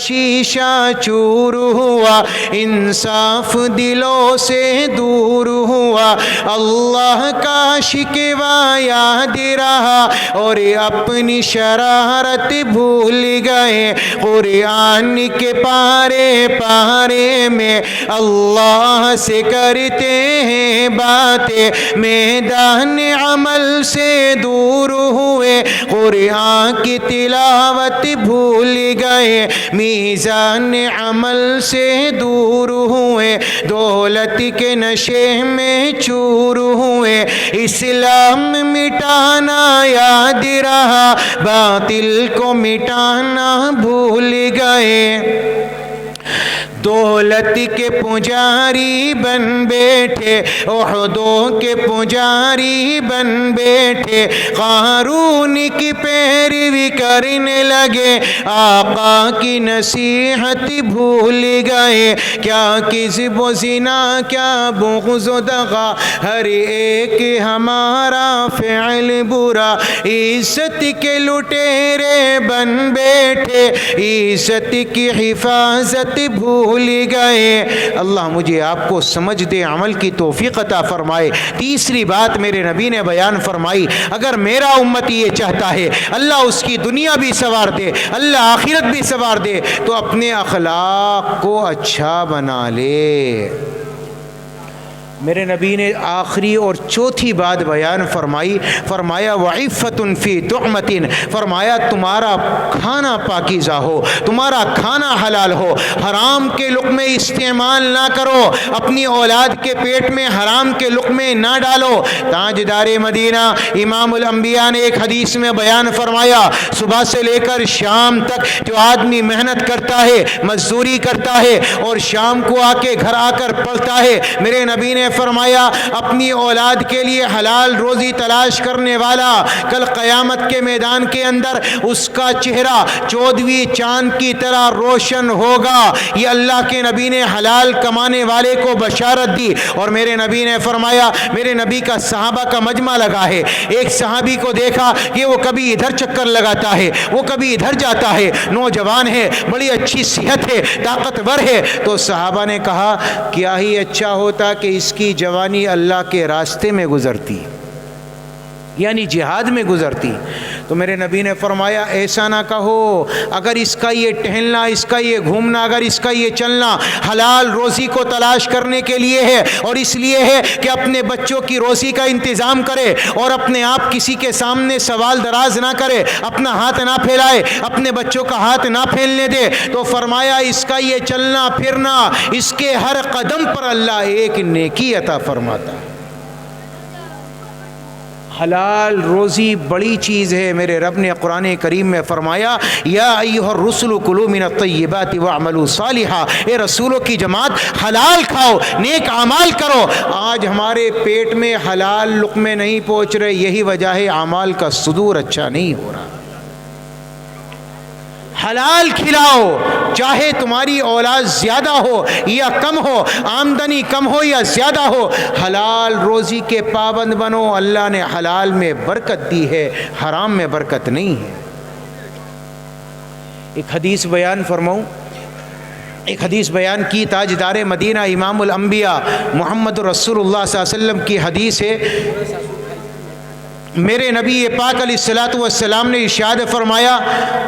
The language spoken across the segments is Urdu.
شیشہ چور ہوا، انصاف دلوں سے دور ہوا، اللہ کا شکوہ یاد رہا اور اپنی شرارت بھول گئے۔ قرآن کے پارے پارے میں اللہ سے کرتے ہیں باتیں، میدان عمل سے دور ہوئے، قرآن کی تلاوت بھول گئے، میزان عمل سے دور ہوئے، دولت کے نشے میں چور ہوئے، اسلام مٹانا یاد رہا، باطل کو مٹانا بھول گئے۔ دولت کے پجاری بن بیٹھے، احدوں کے پجاری بن بیٹھے، قارون کی پیروی کرنے لگے، آقا کی نصیحت بھول گئے، کیا کذب و زنا کیا بغض و دغا، ہر ایک ہمارا فعل برا، عزت کے لٹیرے بن بیٹھے، عزت کی حفاظت بھول گئے۔ اللہ مجھے آپ کو سمجھ دے، عمل کی توفیق عطا فرمائے۔ تیسری بات میرے نبی نے بیان فرمائی، اگر میرا امت یہ چاہتا ہے اللہ اس کی دنیا بھی سنوار دے، اللہ آخرت بھی سنوار دے، تو اپنے اخلاق کو اچھا بنا لے۔ میرے نبی نے آخری اور چوتھی بات بیان فرمائی، فرمایا وَعِفَّةٌ فِي طُعْمَةٍ، فرمایا تمہارا کھانا پاکیزہ ہو، تمہارا کھانا حلال ہو، حرام کے لقمے استعمال نہ کرو، اپنی اولاد کے پیٹ میں حرام کے لقمے نہ ڈالو۔ تاجدار مدینہ امام الانبیاء نے ایک حدیث میں بیان فرمایا، صبح سے لے کر شام تک جو آدمی محنت کرتا ہے، مزدوری کرتا ہے اور شام کو آ کے گھر آ کر پڑھتا ہے، میرے نبی نے فرمایا اپنی اولاد کے لیے حلال روزی تلاش کرنے والا کل قیامت کے میدان کے اندر اس کا چہرہ 14ویں چاند کی طرح روشن ہوگا۔ یہ اللہ کے نبی نے حلال کمانے والے کو بشارت دی۔ اور میرے نبی نے فرمایا، میرے نبی کا صحابہ کا مجمع لگا ہے، ایک صحابی کو دیکھا کہ وہ کبھی ادھر چکر لگاتا ہے، وہ کبھی ادھر جاتا ہے، نوجوان ہے، بڑی اچھی صحت ہے، طاقتور ہے، تو صحابہ نے کہا کیا ہی اچھا ہوتا کہ اس کی جوانی اللہ کے راستے میں گزرتی، یعنی جہاد میں گزرتی۔ تو میرے نبی نے فرمایا ایسا نہ کہو، اگر اس کا یہ ٹہلنا، اس کا یہ گھومنا، اگر اس کا یہ چلنا حلال روزی کو تلاش کرنے کے لیے ہے اور اس لیے ہے کہ اپنے بچوں کی روزی کا انتظام کرے اور اپنے آپ کسی کے سامنے سوال دراز نہ کرے، اپنا ہاتھ نہ پھیلائے، اپنے بچوں کا ہاتھ نہ پھیلنے دے، تو فرمایا اس کا یہ چلنا پھرنا، اس کے ہر قدم پر اللہ ایک نیکی عطا فرماتا ہے۔ حلال روزی بڑی چیز ہے۔ میرے رب نے قرآن کریم میں فرمایا یا ایھا الرسل کلوا من الطیبات واعملوا صالحا، اے رسولوں کی جماعت حلال کھاؤ، نیک اعمال کرو۔ آج ہمارے پیٹ میں حلال لقمے نہیں پہنچ رہے، یہی وجہ ہے اعمال کا صدور اچھا نہیں ہو رہا۔ حلال کھلاؤ، چاہے تمہاری اولاد زیادہ ہو یا کم ہو، آمدنی کم ہو یا زیادہ ہو، حلال روزی کے پابند بنو۔ اللہ نے حلال میں برکت دی ہے، حرام میں برکت نہیں ہے۔ ایک حدیث بیان فرماؤں، ایک حدیث بیان کی تاجدار مدینہ امام الانبیاء محمد رسول اللہ صلی اللہ علیہ وسلم کی حدیث ہے۔ میرے نبی پاک علیہ الصلوۃ والسلام نے ارشاد فرمایا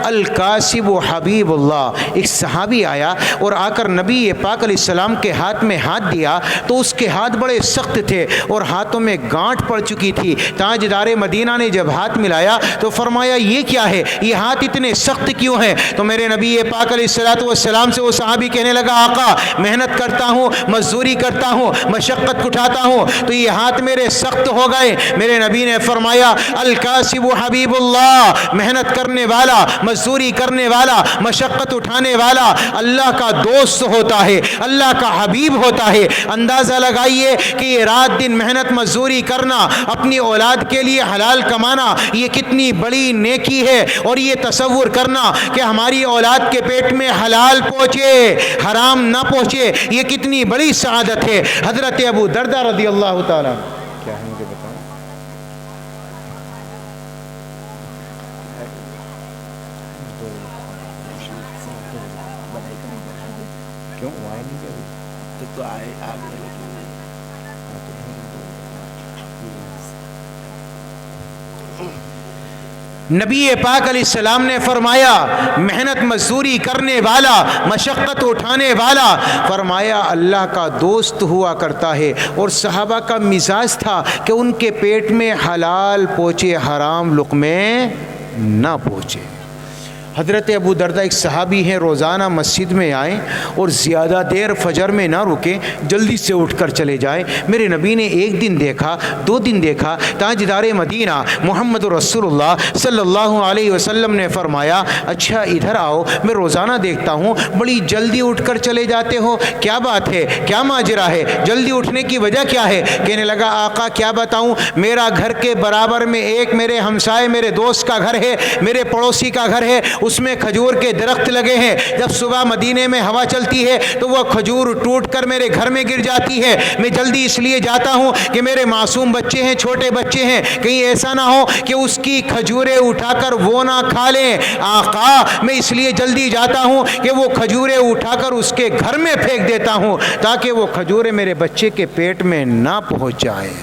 الکاسب حبیب اللہ۔ ایک صحابی آیا اور آ کر نبی پاک علیہ السلام کے ہاتھ میں ہاتھ دیا تو اس کے ہاتھ بڑے سخت تھے اور ہاتھوں میں گانٹھ پڑ چکی تھی۔ تاجدار مدینہ نے جب ہاتھ ملایا تو فرمایا یہ کیا ہے، یہ ہاتھ اتنے سخت کیوں ہیں؟ تو میرے نبی پاک علیہ الصلوۃ والسلام سے وہ صحابی کہنے لگا آقا محنت کرتا ہوں، مزدوری کرتا ہوں، مشقت اٹھاتا ہوں تو یہ ہاتھ میرے سخت ہو گئے۔ میرے نبی نے فرمایا الکاسب حبیب اللہ، محنت کرنے والا، مزدوری کرنے والا، مشقت اٹھانے والا اللہ کا دوست ہوتا ہے، اللہ کا حبیب ہوتا ہے۔ اندازہ لگائیے کہ یہ رات دن محنت مزدوری کرنا، اپنی اولاد کے لیے حلال کمانا، یہ کتنی بڑی نیکی ہے۔ اور یہ تصور کرنا کہ ہماری اولاد کے پیٹ میں حلال پہنچے، حرام نہ پہنچے، یہ کتنی بڑی سعادت ہے۔ حضرت ابو دردہ رضی اللہ تعالیٰ کیا ہے مجھے بتاؤ، کیوں آئے نہیں کبھی؟ تو آئے آ گئے نبی پاک علیہ السلام نے فرمایا محنت مزدوری کرنے والا، مشقت اٹھانے والا، فرمایا اللہ کا دوست ہوا کرتا ہے. اور صحابہ کا مزاج تھا کہ ان کے پیٹ میں حلال پہنچے، حرام لقمے نہ پہنچے. حضرت ابو دردہ ایک صحابی ہیں، روزانہ مسجد میں آئیں اور زیادہ دیر فجر میں نہ رکیں، جلدی سے اٹھ کر چلے جائیں. میرے نبی نے ایک دن دیکھا، 2 دن دیکھا، تاجدار مدینہ محمد رسول اللہ صلی اللہ علیہ وسلم نے فرمایا اچھا ادھر آؤ، میں روزانہ دیکھتا ہوں بڑی جلدی اٹھ کر چلے جاتے ہو، کیا بات ہے، کیا ماجرا ہے، جلدی اٹھنے کی وجہ کیا ہے؟ کہنے لگا آقا کیا بتاؤں، میرا گھر کے برابر میں ایک میرے ہمسائے میرے دوست کا گھر ہے، میرے پڑوسی کا گھر ہے، اس میں کھجور کے درخت لگے ہیں. جب صبح مدینے میں ہوا چلتی ہے تو وہ کھجور ٹوٹ کر میرے گھر میں گر جاتی ہے. میں جلدی اس لیے جاتا ہوں کہ میرے معصوم بچے ہیں، چھوٹے بچے ہیں، کہیں ایسا نہ ہو کہ اس کی کھجوریں اٹھا کر وہ نہ کھا لیں. آقا میں اس لیے جلدی جاتا ہوں کہ وہ کھجوریں اٹھا کر اس کے گھر میں پھینک دیتا ہوں تاکہ وہ کھجوریں میرے بچے کے پیٹ میں نہ پہنچ جائیں.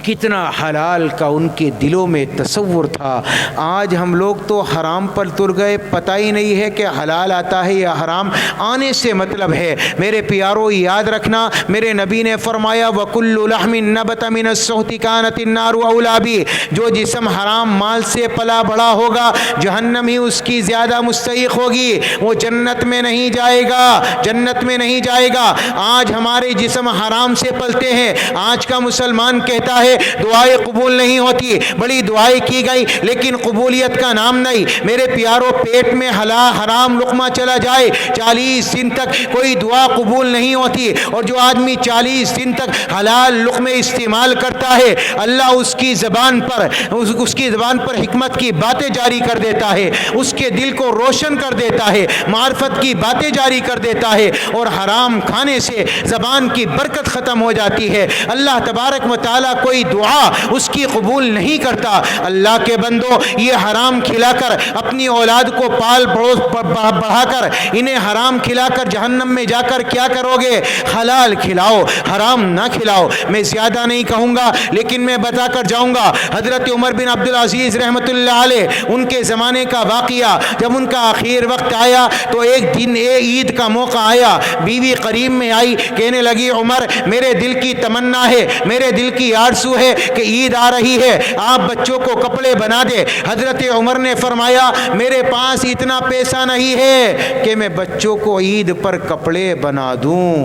کتنا حلال کا ان کے دلوں میں تصور تھا. آج ہم لوگ تو حرام پر تر گئے، پتہ ہی نہیں ہے کہ حلال آتا ہے یا حرام. آنے سے مطلب ہے میرے پیارو یاد رکھنا، میرے نبی نے فرمایا وَكُلُّ لَحْمٍ نَبَتَ مِنَ السُّحْتِ كَانَتِ النَّارُ أَوْلَىٰ بِهِ. جو جسم حرام مال سے پلا بڑا ہوگا جہنم ہی اس کی زیادہ مستحق ہوگی، وہ جنت میں نہیں جائے گا، جنت میں نہیں جائے گا. آج ہمارے جسم حرام سے پلتے ہیں. آج کا مسلمان کہتا ہے دعائیں قبول نہیں ہوتی، بڑی دعائیں کی گئی لیکن قبولیت کا نام نہیں. میرے پیاروں پیٹ میں حرام لقمہ چلا جائے 40 دن تک کوئی دعا قبول نہیں ہوتی. اور جو آدمی 40 دن تک حلال لقمے استعمال کرتا ہے اللہ اس کی زبان پر حکمت کی باتیں جاری کر دیتا ہے، اس کے دل کو روشن کر دیتا ہے، معرفت کی باتیں جاری کر دیتا ہے. اور حرام کھانے سے زبان کی برکت ختم ہو جاتی ہے. اللہ تبارک و تعالیٰ کوئی دعا اس کی قبول نہیں کرتا. اللہ کے بندو یہ حرام کھلا کر اپنی اولاد کو پال پڑوس بڑھا کر انہیں حرام کھلا کر جہنم میں جا کر کیا کرو گے؟ حلال کھلاؤ، حرام نہ کھلاؤ. میں زیادہ نہیں کہوں گا لیکن میں بتا کر جاؤں گا. حضرت عمر بن عبدالعزیز رحمۃ اللہ علیہ ان کے زمانے کا واقعہ، جب ان کا آخر وقت آیا تو ایک دن عید کا موقع آیا، بیوی قریب میں آئی، کہنے لگی عمر میرے دل کی تمنا ہے، میرے دل کی آرزو ہے کہ عید آ رہی ہے، آپ بچوں کو کپڑے بنا دے. حضرت عمر نے فرمایا میرے پاس اتنا پیسہ نہیں ہے کہ میں بچوں کو عید پر کپڑے بنا دوں.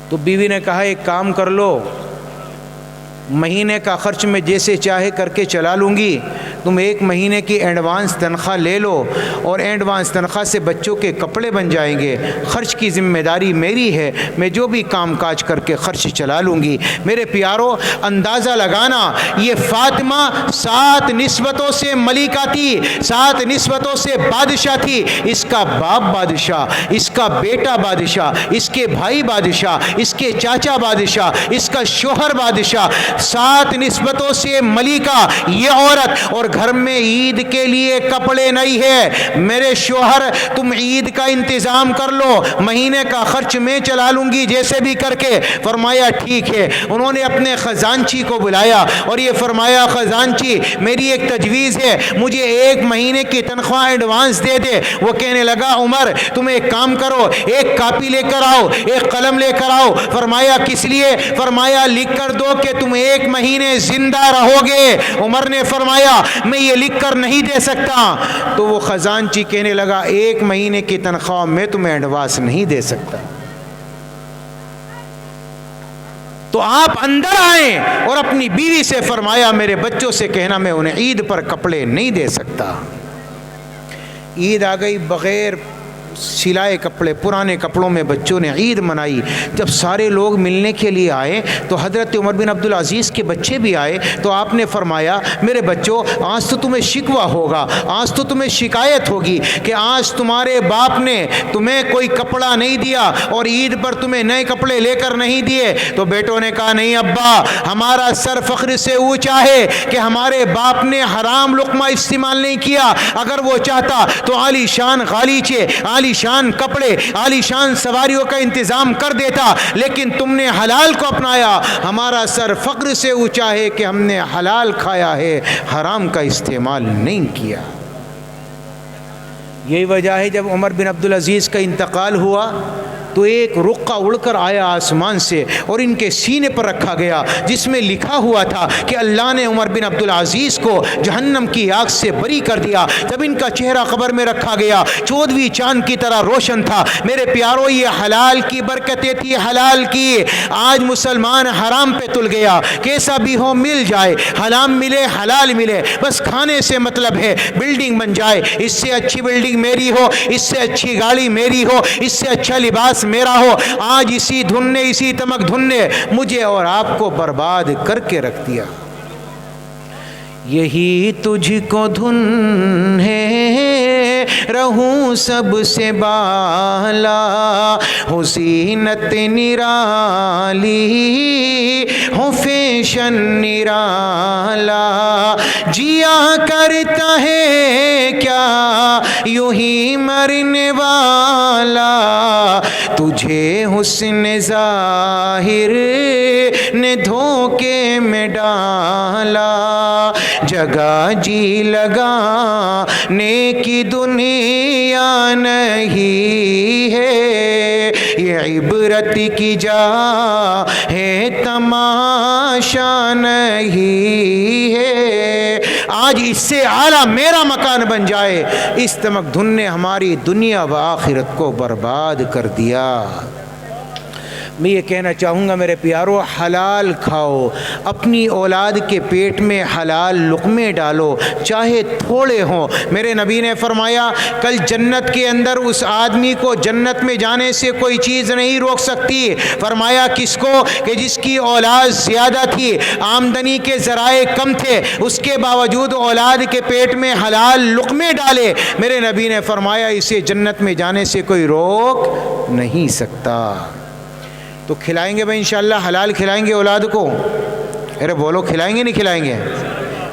تو بیوی نے کہا ایک کام کر لو، مہینے کا خرچ میں جیسے چاہے کر کے چلا لوں گی، تم 1 مہینے کی ایڈوانس تنخواہ لے لو اور ایڈوانس تنخواہ سے بچوں کے کپڑے بن جائیں گے. خرچ کی ذمہ داری میری ہے، میں جو بھی کام کاج کر کے خرچ چلا لوں گی. میرے پیارو اندازہ لگانا یہ فاطمہ 7 نسبتوں سے ملکہ تھی، 7 نسبتوں سے بادشاہ تھی. اس کا باپ بادشاہ، اس کا بیٹا بادشاہ، اس کے بھائی بادشاہ، اس کے چاچا بادشاہ، اس کا شوہر بادشاہ، 7 نسبتوں سے ملکہ یہ عورت. اور گھر میں عید کے لیے کپڑے نہیں ہے. میرے شوہر تم عید کا انتظام کر لو، مہینے کا خرچ میں چلا لوں گی جیسے بھی کر کے. فرمایا ٹھیک ہے. انہوں نے اپنے خزانچی کو بلایا اور یہ فرمایا خزانچی میری ایک تجویز ہے، مجھے 1 مہینے کی تنخواہ ایڈوانس دے دے. وہ کہنے لگا عمر تم ایک کام کرو، ایک کاپی لے کر آؤ، ایک قلم لے کر آؤ. فرمایا کس لیے؟ فرمایا لکھ کر دو کہ تم 1 مہینے زندہ رہو گے. عمر نے فرمایا میں یہ لکھ کر نہیں دے سکتا. تو وہ خزانچی کہنے لگا 1 مہینے کی تنخواہ میں تمہیں ایڈوانس نہیں دے سکتا. تو آپ اندر آئیں اور اپنی بیوی سے فرمایا میرے بچوں سے کہنا میں انہیں عید پر کپڑے نہیں دے سکتا. عید آ گئی، بغیر سلائے کپڑے پرانے کپڑوں میں بچوں نے عید منائی. جب سارے لوگ ملنے کے لیے آئے تو حضرت عمر بن عبدالعزیز کے بچے بھی آئے. تو آپ نے فرمایا میرے بچوں آج تو تمہیں شکوہ ہوگا، آج تو تمہیں شکایت ہوگی کہ آج تمہارے باپ نے تمہیں کوئی کپڑا نہیں دیا اور عید پر تمہیں نئے کپڑے لے کر نہیں دیے. تو بیٹوں نے کہا نہیں ابا، ہمارا سر فخر سے اونچا ہے کہ ہمارے باپ نے حرام لقمہ استعمال نہیں کیا. اگر وہ چاہتا تو عالی شان غالیچے، عالی عالی شان کپڑے, عالی شان سواریوں کا انتظام کر دیتا, لیکن تم نے حلال کو اپنایا. ہمارا سر فخر سے اونچا ہے کہ ہم نے حلال کھایا ہے, حرام کا استعمال نہیں کیا. یہی وجہ ہے جب عمر بن عبدالعزیز کا انتقال ہوا تو ایک رقہ اڑ کر آیا آسمان سے اور ان کے سینے پر رکھا گیا, جس میں لکھا ہوا تھا کہ اللہ نے عمر بن عبدالعزیز کو جہنم کی آگ سے بری کر دیا. جب ان کا چہرہ قبر میں رکھا گیا 14ویں چاند کی طرح روشن تھا. میرے پیاروں, یہ حلال کی برکتیں تھی, حلال کی. آج مسلمان حرام پہ تل گیا. کیسا بھی ہو مل جائے, حرام ملے حلال ملے, بس کھانے سے مطلب ہے. بلڈنگ بن جائے, اس سے اچھی بلڈنگ میری ہو, اس سے اچھی گاڑی میری ہو, اس سے اچھا لباس میرا ہو. آج اسی دھن نے, اسی تمک دھن نے مجھے اور آپ کو برباد کر کے رکھ دیا. یہی تجھ کو دھن ہے رہوں سب سے بالا, ہو زینت نرالی ہو فیشن نرالا, جیا کرتا ہے کیا یوں ہی مرنے والا, تجھے حسن ظاہر نے دھوکے میں ڈالا, جگہ جی لگا نیکی دنیا نہیں ہے, یہ عبرت کی جا ہے تماشا نہیں ہے. آج اس سے اعلیٰ میرا مکان بن جائے, اس تمک دھن نے ہماری دنیا و آخرت کو برباد کر دیا. میں یہ کہنا چاہوں گا میرے پیارو, حلال کھاؤ, اپنی اولاد کے پیٹ میں حلال لقمے ڈالو, چاہے تھوڑے ہوں. میرے نبی نے فرمایا کل جنت کے اندر اس آدمی کو جنت میں جانے سے کوئی چیز نہیں روک سکتی. فرمایا کس کو؟ کہ جس کی اولاد زیادہ تھی, آمدنی کے ذرائع کم تھے, اس کے باوجود اولاد کے پیٹ میں حلال لقمے ڈالے. میرے نبی نے فرمایا اسے جنت میں جانے سے کوئی روک نہیں سکتا. تو کھلائیں گے بھائی انشاءاللہ, حلال کھلائیں گے اولاد کو. ارے بولو, کھلائیں گے نہیں کھلائیں گے؟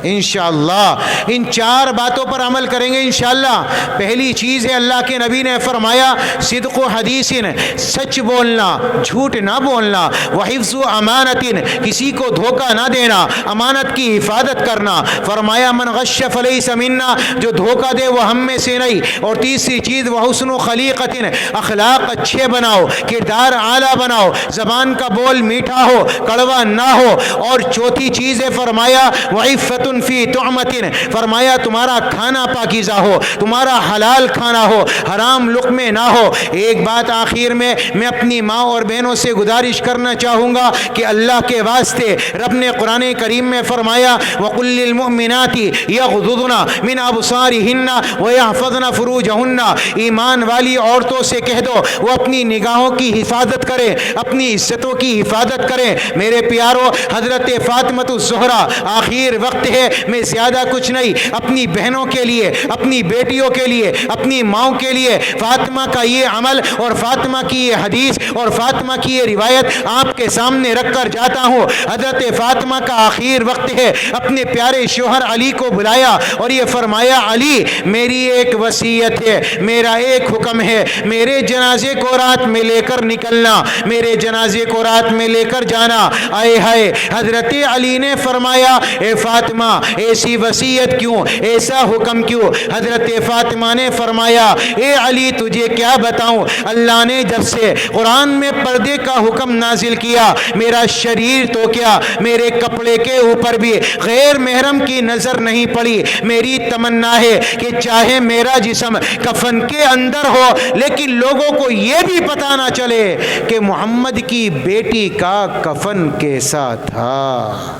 انشاءاللہ ان 4 باتوں پر عمل کریں گے انشاءاللہ. پہلی چیز ہے, اللہ کے نبی نے فرمایا صدق و حدیث, سچ بولنا, جھوٹ نہ بولنا, وحفظ و امانت, کسی کو دھوکہ نہ دینا, امانت کی حفاظت کرنا. فرمایا من غش فلیس منا, جو دھوکہ دے وہ ہم میں سے نہیں. اور تیسری چیز وحسن و خلیقت, اخلاق اچھے بناؤ, کردار اعلیٰ بناؤ, زبان کا بول میٹھا ہو, کڑوا نہ ہو. اور چوتھی چیز ہے فرمایا وعفت فی طعمت, فرمایا تمہارا کھانا پاکیزہ ہو, تمہارا حلال کھانا ہو, حرام لقمے نہ ہو. ایک بات آخر میں اپنی ماں اور بہنوں سے گزارش کرنا چاہوں گا کہ اللہ کے واسطے رب نے قرآن کریم میں فرمایا وَقُلْ لِلْمُؤْمِنَاتِ يَغْضُضْنَ مِنْ أَبْصَارِهِنَّ وَيَحْفَظْنَ فُرُوجَهُنَّ, ایمان والی عورتوں سے کہہ دو وہ اپنی نگاہوں کی حفاظت کریں, اپنی عزتوں کی حفاظت کریں. میرے پیارو, حضرت فاطمہ الزہرا, آخر وقت ہے, میں زیادہ کچھ نہیں, اپنی بہنوں کے لیے, اپنی بیٹیوں کے لیے, اپنی ماؤں کے لیے فاطمہ کا یہ عمل اور فاطمہ کی یہ حدیث اور فاطمہ کی یہ روایت آپ کے سامنے رکھ کر جاتا ہوں. حضرت فاطمہ کا آخر وقت ہے, اپنے پیارے شوہر علی کو بلایا اور یہ فرمایا علی میری ایک وصیت ہے, میرا ایک حکم ہے, میرے جنازے کو رات میں لے کر نکلنا, میرے جنازے کو رات میں لے کر جانا. آئے ہائے, حضرت علی نے فرمایا اے فاطمہ ایسی وصیت کیوں, ایسا حکم کیوں؟ حضرت فاطمہ نے فرمایا اے علی تجھے کیا بتاؤں, اللہ نے جب سے قرآن میں پردے کا حکم نازل کیا, میرا شریر تو کیا میرے کپڑے کے اوپر بھی غیر محرم کی نظر نہیں پڑی. میری تمنا ہے کہ چاہے میرا جسم کفن کے اندر ہو لیکن لوگوں کو یہ بھی پتہ نہ چلے کہ محمد کی بیٹی کا کفن کیسا تھا.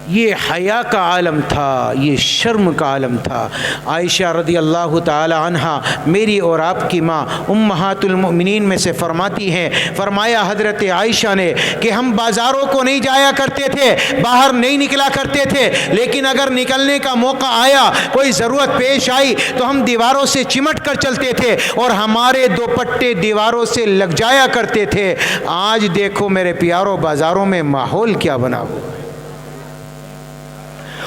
یہ حیا کا عالم تھا, یہ شرم کا عالم تھا. عائشہ رضی اللہ تعالی عنہا میری اور آپ کی ماں امہات المؤمنین میں سے فرماتی ہیں, فرمایا حضرت عائشہ نے کہ ہم بازاروں کو نہیں جایا کرتے تھے, باہر نہیں نکلا کرتے تھے, لیکن اگر نکلنے کا موقع آیا, کوئی ضرورت پیش آئی تو ہم دیواروں سے چمٹ کر چلتے تھے اور ہمارے دوپٹے دیواروں سے لگ جایا کرتے تھے. آج دیکھو میرے پیاروں بازاروں میں ماحول کیا بنا ہوا,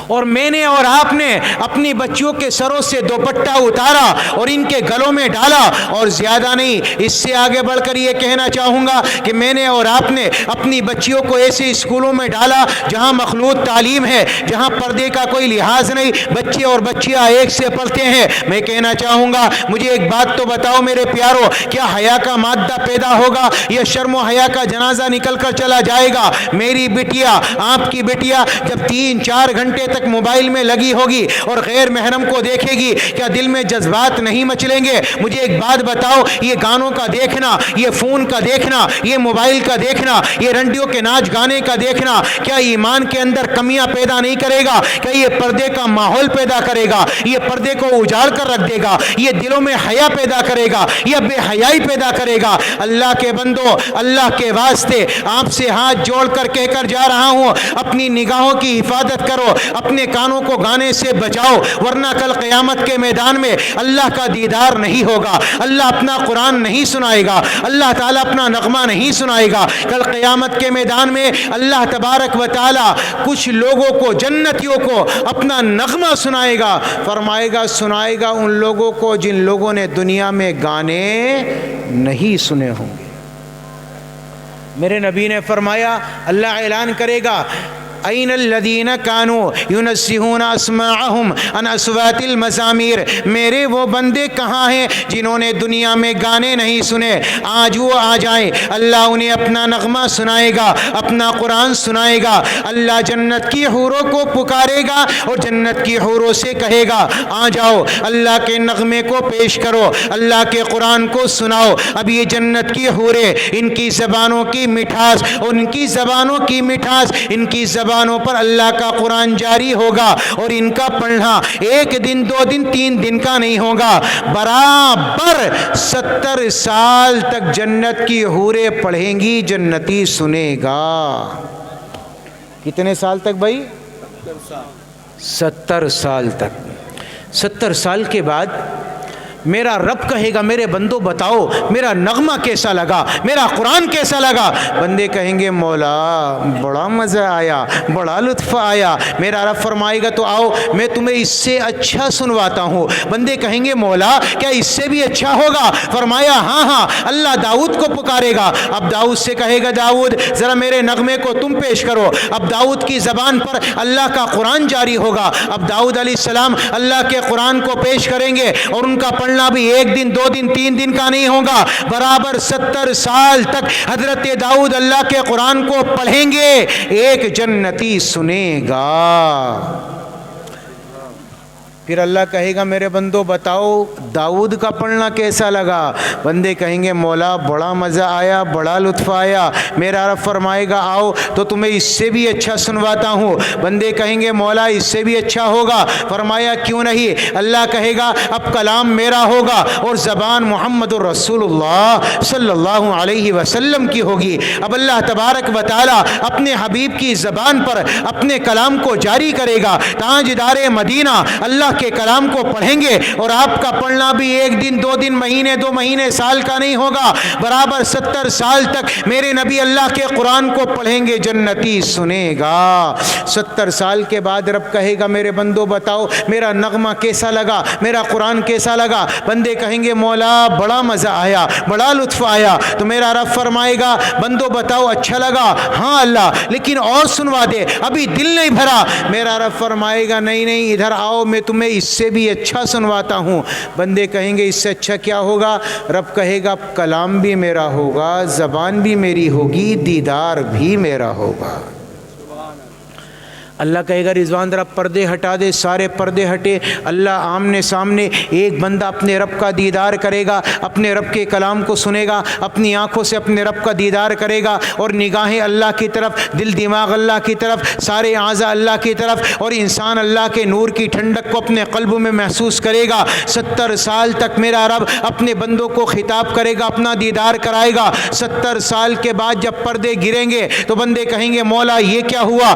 اور میں نے اور آپ نے اپنی بچیوں کے سروں سے دوپٹہ اتارا اور ان کے گلوں میں ڈالا، اور زیادہ نہیں، اس سے آگے بڑھ کر یہ کہنا چاہوں گا کہ میں نے اور آپ نے اپنی بچیوں کو ایسے اسکولوں میں ڈالا جہاں مخلوط تعلیم ہے، جہاں پردے کا کوئی لحاظ نہیں، بچے اور بچیاں ایک سے پڑھتے ہیں۔ میں کہنا چاہوں گا، مجھے ایک بات تو بتاؤ میرے پیارو، کیا حیا کا مادہ پیدا ہوگا یا شرم و حیا کا جنازہ نکل کر چلا جائے گا؟ میری بٹیا، آپ کی بٹیا جب 3-4 گھنٹے تک موبائل میں لگی ہوگی اور غیر محرم کو دیکھے گی، کیا دل میں جذبات نہیں مچلیں گے؟ مجھے ایک بات بتاؤ، یہ گانوں کا دیکھنا، یہ فون کا دیکھنا، یہ موبائل کا دیکھنا، یہ رنڈیوں کے ناچ گانے کا دیکھنا، کیا ایمان کے اندر کمیاں پیدا نہیں کرے گا؟ کیا یہ پردے کا ماحول پیدا کرے گا؟ یہ پردے کو اجاڑ کر رکھ دے گا؟ یہ دلوں میں حیا پیدا کرے گا یا بے حیائی پیدا کرے گا؟ اللہ کے بندو، اللہ کے واسطے آپ سے ہاتھ جوڑ کر کہہ کر جا رہا ہوں، اپنی نگاہوں کی حفاظت کرو، اپنے کانوں کو گانے سے بچاؤ، ورنہ کل قیامت کے میدان میں اللہ کا دیدار نہیں ہوگا، اللہ اپنا قرآن نہیں سنائے گا، اللہ تعالیٰ اپنا نغمہ نہیں سنائے گا۔ کل قیامت کے میدان میں اللہ تبارک و تعالیٰ کچھ لوگوں کو، جنتیوں کو اپنا نغمہ سنائے گا، فرمائے گا سنائے گا ان لوگوں کو جن لوگوں نے دنیا میں گانے نہیں سنے ہوں گے۔ میرے نبی نے فرمایا، اللہ اعلان کرے گا، این الذین کانوا ینزہون اسماعہم عن اصوات المزامیر، میرے وہ بندے کہاں ہیں جنہوں نے دنیا میں گانے نہیں سنے؟ آج وہ آ جائیں، اللہ انہیں اپنا نغمہ سنائے گا، اپنا قرآن سنائے گا۔ اللہ جنت کی حوروں کو پکارے گا اور جنت کی حوروں سے کہے گا، آ جاؤ، اللہ کے نغمے کو پیش کرو، اللہ کے قرآن کو سناؤ۔ اب یہ جنت کی حوریں، ان کی زبانوں کی مٹھاس، اور ان کی زبانوں کی مٹھاس، ان کی زبانوں پر اللہ کا قرآن جاری ہوگا، اور ان کا پڑھنا 1 دن 2 دن 3 دن کا نہیں ہوگا، برابر 70 سال تک جنت کی حوریں پڑھیں گی، جنتی سنے گا۔ کتنے سال تک بھائی؟ 70 سال تک۔ 70 سال کے بعد میرا رب کہے گا، میرے بندو بتاؤ میرا نغمہ کیسا لگا، میرا قرآن کیسا لگا؟ بندے کہیں گے، مولا بڑا مزہ آیا، بڑا لطف آیا۔ میرا رب فرمائے گا، تو آؤ میں تمہیں اس سے اچھا سنواتا ہوں۔ بندے کہیں گے، مولا کیا اس سے بھی اچھا ہوگا؟ فرمایا، ہاں ہاں۔ اللہ داؤد کو پکارے گا، اب داؤد سے کہے گا، داؤد ذرا میرے نغمے کو تم پیش کرو۔ اب داؤد کی زبان پر اللہ کا قرآن جاری ہوگا، اب داؤد علیہ السلام اللہ کے قرآن کو پیش کریں گے، اور ان کا پڑھنا بھی 1 دن 2 دن 3 دن کا نہیں ہوگا، برابر 70 سال تک حضرت داؤد اللہ کے قرآن کو پڑھیں گے، ایک جنتی سنے گا۔ پھر اللہ کہے گا، میرے بندو بتاؤ داؤد کا پڑھنا کیسا لگا؟ بندے کہیں گے، مولا بڑا مزہ آیا، بڑا لطف آیا۔ میرا رب فرمائے گا، آؤ تو تمہیں اس سے بھی اچھا سنواتا ہوں۔ بندے کہیں گے، مولا اس سے بھی اچھا ہوگا۔ فرمایا، کیوں نہیں؟ اللہ کہے گا، اب کلام میرا ہوگا اور زبان محمد الرسول اللہ صلی اللہ علیہ وسلم کی ہوگی۔ اب اللہ تبارک و تعالیٰ اپنے حبیب کی زبان پر اپنے کلام کو جاری کرے گا۔ تاجدار مدینہ اللہ کے کلام کو پڑھیں گے، اور آپ کا پڑھنا بھی 1 دن 2 دن مہینے 2 مہینے سال کا نہیں ہوگا، برابر 70 سال تک میرے نبی اللہ کے قرآن کو پڑھیں گے، جنتی سنے گا۔ 70 سال کے بعد رب کہے گا، میرے بندو بتاؤ میرا نغمہ کیسا لگا، میرا قرآن کیسا لگا؟ بندے کہیں گے، مولا بڑا مزہ آیا، بڑا لطف آیا۔ تو میرا رب فرمائے گا، بندو بتاؤ اچھا لگا؟ ہاں اللہ، لیکن اور سنوا دے، ابھی دل نہیں بھرا۔ میرا رب فرمائے گا، نہیں نہیں، ادھر آؤ، میں تمہیں اس سے بھی اچھا سنواتا ہوں۔ بندے کہیں گے، اس سے اچھا کیا ہوگا؟ رب کہے گا، کلام بھی میرا ہوگا، زبان بھی میری ہوگی، دیدار بھی میرا ہوگا۔ اللہ کہے گا، رضوان ذرا پردے ہٹا دے، سارے پردے ہٹے۔ اللہ آمنے سامنے ایک بندہ اپنے رب کا دیدار کرے گا، اپنے رب کے کلام کو سنے گا، اپنی آنکھوں سے اپنے رب کا دیدار کرے گا، اور نگاہیں اللہ کی طرف، دل دماغ اللہ کی طرف، سارے اعضاء اللہ کی طرف، اور انسان اللہ کے نور کی ٹھنڈک کو اپنے قلب میں محسوس کرے گا۔ 70 سال تک میرا رب اپنے بندوں کو خطاب کرے گا، اپنا دیدار کرائے گا۔ 70 سال کے بعد جب پردے گریں گے تو بندے کہیں گے، مولا یہ کیا ہوا؟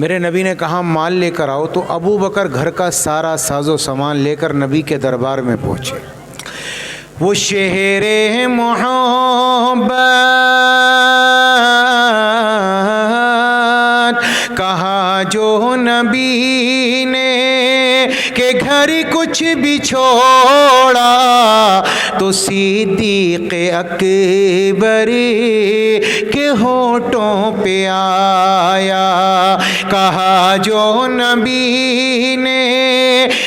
میرے نبی نے کہا مال لے کر آؤ، تو ابو بکر گھر کا سارا ساز و سامان لے کر نبی کے دربار میں پہنچے۔ وہ شہر محبت کہا جو نبی نے کہ گھر کچھ بھی چھوڑا تو صدیق اکبر کے ہونٹوں پہ آیا۔ کہا جو نبی نے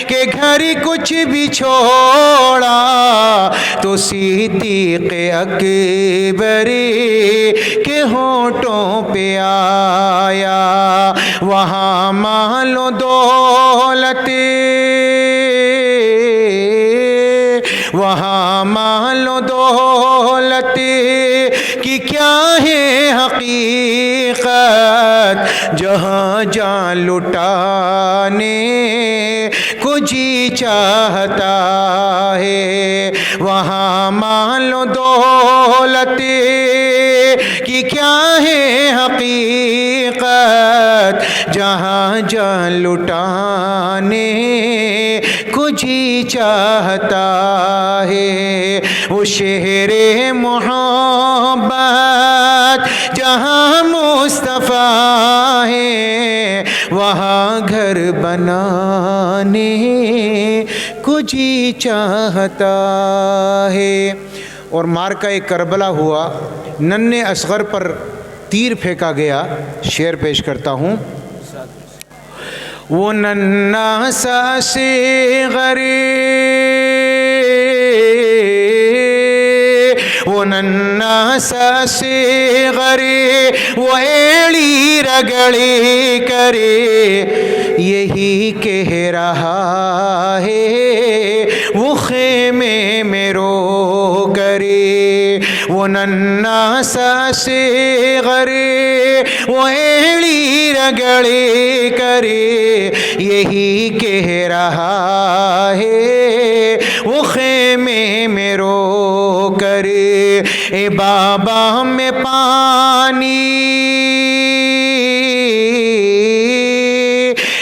کہ گھر کچھ بھی چھوڑا تو صدیق اکبر کے ہونٹوں پہ آیا۔ وہاں مال و دولت، وہاں مال و دولت کی کیا ہے حقیقت، جہاں جان لٹانے کو جی چاہتا ہے۔ وہاں مال و دولت کی کیا ہے حقیقت، جہاں جان لٹانے کو جی چاہتا ہے۔ وہ شہر محبت جہاں مصطفیٰ ہے، وہاں گھر بنانے کو جی چاہتا ہے۔ اور مارکہ کربلا ہوا، ننھے اصغر پر تیر پھینکا گیا۔ شعر پیش کرتا ہوں۔ وہ ننھا سا اصغر، وہ ننھا سا اصغر، وہ ایڑی رگڑی کرے یہی کہہ رہا ہے، وہ خیمے میں رو کرے۔ وہ ننھا سا اصغر، وہ ایڑی رگڑی کرے یہی کہہ رہا ہے، وہ خیمے میں رو کرے۔ اے بابا میں پانی،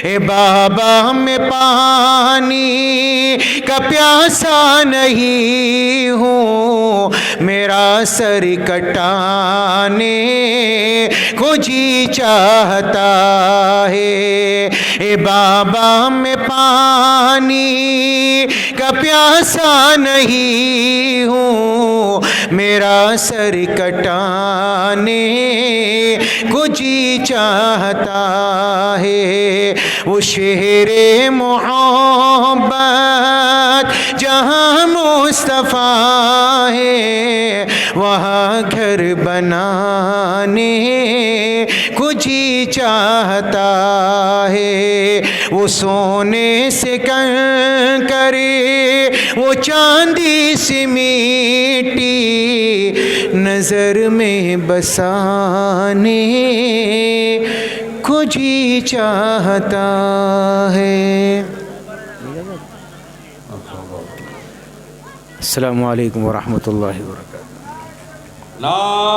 اے بابا میں پانی کا پیاسا نہیں ہوں، میرا سر کٹانے کو جی چاہتا ہے۔ اے بابا میں پانی کا پیاسا نہیں ہوں، میرا سر کٹانے کو جی چاہتا ہے۔ وہ شہر محبت جہاں مصطفیٰ ہے، وہاں گھر بنانے کو جی چاہتا ہے۔ وہ سونے سے کنکرے، وہ چاندی سے میٹی نظر میں بسانے کو جی چاہتا ہے۔ السلام علیکم ورحمۃ اللہ وبرکاتہ۔